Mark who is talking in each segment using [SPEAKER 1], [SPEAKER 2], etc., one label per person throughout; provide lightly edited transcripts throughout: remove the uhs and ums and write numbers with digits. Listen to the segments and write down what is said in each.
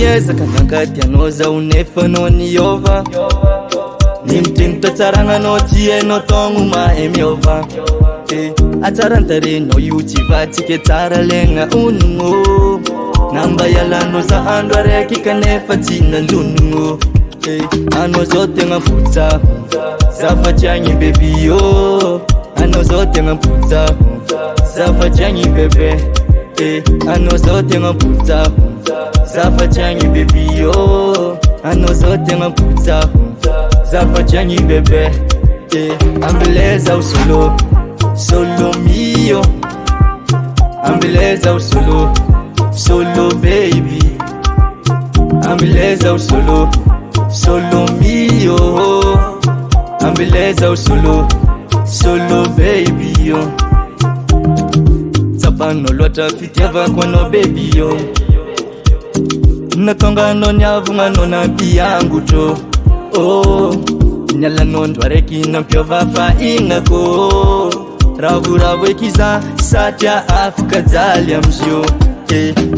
[SPEAKER 1] miezaka nakati anoza unefanao niova nimteny toatsaragnanao tsy hainao togno mahay miova atsarantarenao io tsy vatsika tsara legna onogno namba ialanao za andro araiky kanefa tsy nandonogno anao zao tegna mpotsaho zafatry agny bebi ô anao zao tegna mpotsaho zafatry agny bebe anao zao tegna mpotsaho zafatry agny bebi ô anao zao tegna mpotsaho zafatry agny bebe ambeleza usolo solo mio ambeleza usolo solo baby ambeleza usolo solo mio ambeleza usolo solo baby yo tsapano loatra fitiavako anao baby yo natonga anao niavogna anao nampiangotro nialanao andro araiky nampiova fahignako ravoravo eky za satria afaka jaly amizio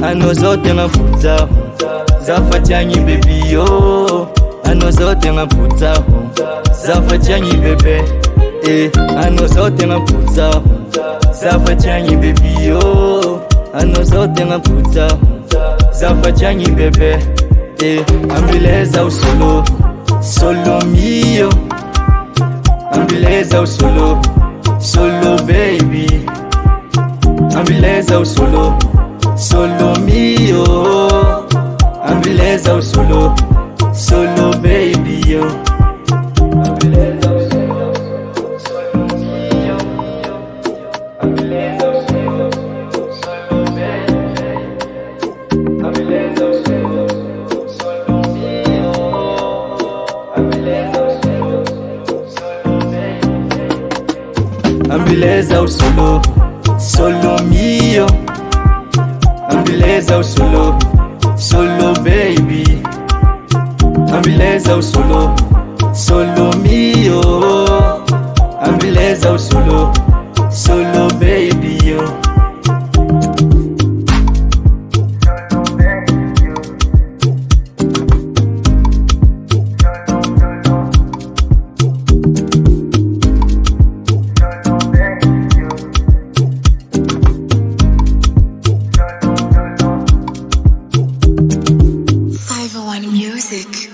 [SPEAKER 1] anao zao tegna mpotsaho zafatry agny bebi yo anao zao tegna mpotsaho zafatry agny bebe anao zao tegna mpotsaho zafatry agny bebi yo anao zao tegna mpotsaho zafatry agny bebe ambeleza usolo solo mio ambeleza usolo solo baby ambeleza usolo solo mio ambeleza usolo solo baby yo ambeleza usolo solo mio ambeleza usolo solo baby ambeleza usolo solo mio ambeleza usolo solo baby ambeleza usolo solo mio ambeleza usolo solo baby ambeleza usolo solo mio ambeleza usolo solo baby yo
[SPEAKER 2] Music.